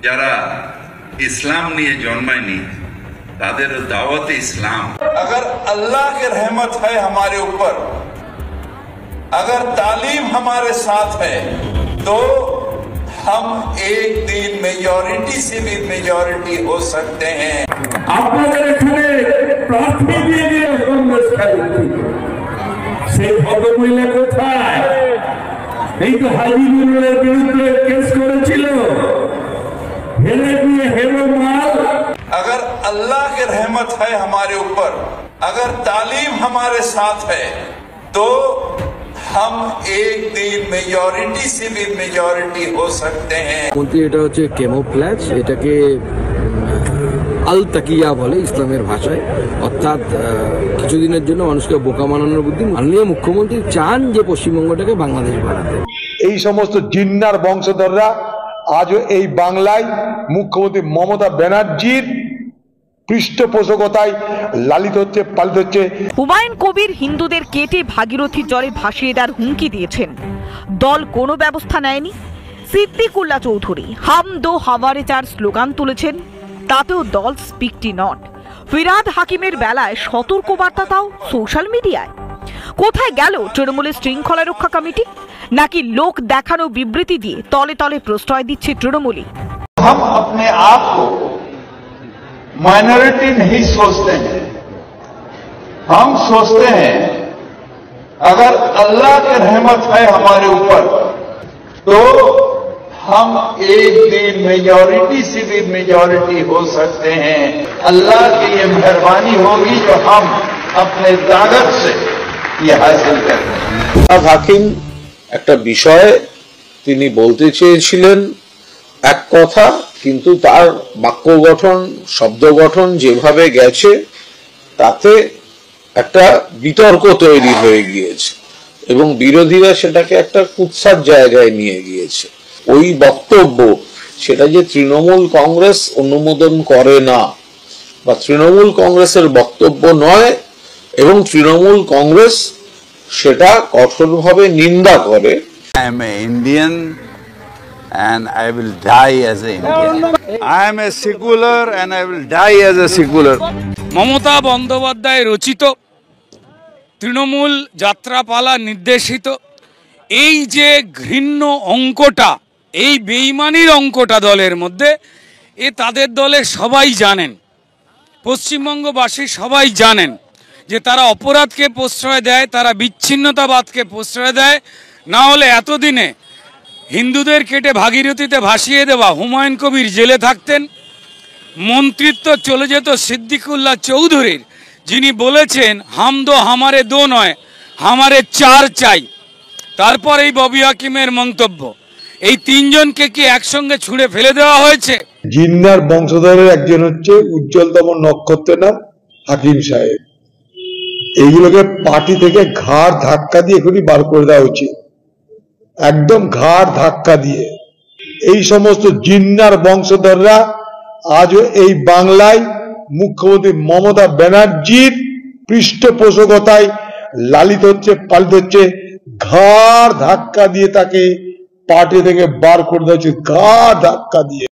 যারা ইসলাম নিয়ে জন্মায়নি তাদের दावत इस्लाम। अगर अल्लाह की रहमत है हमारे ऊपर, अगर तालीम हमारे साथ है, तो हम एक दिन मेजॉरिटी से भी मेजॉरिटी हो सकते हैं। আপনাদের এখানে প্রার্থী দিয়ে দিয়ে কংগ্রেস খাইছে, সেই ভদ্রমহিলা কোথায়? এই তো হাজিবুলের বিরুদ্ধে কেস করেছিল, হেরে দিয়ে হেরো মাল। अगर अल्लाह की रहमत है हमारे ऊपर, अगर तालीम हमारे साथ है, तो हम एक दिन मेजॉरिटी से भी मेजॉरिटी हो सकते हैं। এটা হচ্ছে ক্যামোফ্ল্যাজ, এটাকে আল তাকিয়া বলে ইসলামের ভাষায়, অর্থাৎ কিছুদিনের জন্য মানুষকে বোকা বানানোর বুদ্ধি। মাননীয় মুখ্যমন্ত্রী চান যে পশ্চিমবঙ্গটাকে বাংলাদেশ বানাতে। এই সমস্ত জিন্নার বংশধররা আজও এই বাংলায় মুখ্যমন্ত্রী মমতা ব্যানার্জির পৃষ্ঠপোষকতায় লালিত হচ্ছে, পালিত হচ্ছে। হুমায়ুন কবির হিন্দুদের কেটে ভাগীরথী জলে ভাসিয়ে দেওয়ার হুমকি দিয়েছেন, দল কোনো ব্যবস্থা নেয়নি। সিদ্দিকুল্লাহ চৌধুরী হাম দো হামারে চার স্লোগান তুলেছেন, তাতেও দল স্পিকটি নট। ফিরহাদ হাকিমের বেলায় সতর্কবার্তা তাও সোশ্যাল মিডিয়ায়। কোথায় গেল তৃণমূলের শৃঙ্খলা রক্ষা কমিটি? নাকি লোক দেখানো বিবৃতি দিয়ে তলে তলে প্রশ্রয় দিচ্ছে তৃণমূলী? हम अपने आप को माइनॉरिटी नहीं सोचते हैं, हम सोचते हैं अगर अल्लाह की रहमत है हमारे ऊपर, तो हम एक दिन मेजॉरिटी से भी मेजॉरिटी हो सकते हैं। अल्लाह की ये मेहरबानी होगी जो हम अपने ताकत से ये हासिल करते हैं। হাকিম একটা বিষয়ে তিনি বলতে চেয়েছিলেন এক কথা, কিন্তু তার বাক্য গঠন, শব্দ গঠন যেভাবে গেছে তাতে একটা বিতর্ক তৈরি হয়ে গিয়েছে এবং বিরোধীরা সেটাকে একটা কুৎসার জায়গায় নিয়ে গিয়েছে। ওই বক্তব্য সেটা যে তৃণমূল কংগ্রেস অনুমোদন করে না বা তৃণমূল কংগ্রেসের বক্তব্য নয়, এবং তৃণমূল কংগ্রেস সেটা কঠোরভাবে নিন্দা করে। I am an Indian and I will die as an Indian. I am a secular and I will die as a secular. Mamata Bandyopadhyay রচিত, তৃণমূল যাত্রাপালা নির্দেশিত এই যে ঘৃণ্য অঙ্কটা, এই বেইমানির অঙ্কটা দলের মধ্যে, এ তাদের দলের সবাই জানেন, পশ্চিমবঙ্গবাসী সবাই জানেন যে তারা অপরাধকে প্রশ্রয় দেয়, তারা বিচ্ছিন্নতাবাদকে প্রশ্রয় দেয়। না হলে এতদিনে হিন্দুদের কেটে ভাগীরথীতে ভাসিয়ে দেওয়া হুমায়ুন কবির জেলে থাকতেন, মন্ত্রিত্ব চলে যেত সিদ্দিকুল্লাহ চৌধুরীর, যিনি বলেছেন হাম দো হামারে দো নয়, হামারে চার চাই। তারপর এই ববি হাকিমের মন্তব্য, এই তিনজনকে কি একসঙ্গে ছুঁড়ে ফেলে দেওয়া হয়েছে? জিন্নার বংশধরের একজন হচ্ছে উজ্জ্বলতম নক্ষত্রের নাম হাকিম সাহেব। এইগুলোকে পার্টি থেকে ঘাড় ধাক্কা দিয়ে এখনই বার করে দেওয়া উচিত, একদম ঘাড় ধাক্কা দিয়ে। এই সমস্ত জিন্নার বংশধররা আজও এই বাংলায় মুখ্যমন্ত্রী মমতা ব্যানার্জির পৃষ্ঠপোষকতায় লালিত হচ্ছে, পালিত হচ্ছে। ঘাড় ধাক্কা দিয়ে তাকে পার্টি থেকে বার করে দেওয়া উচিত, ঘাড় ধাক্কা দিয়ে।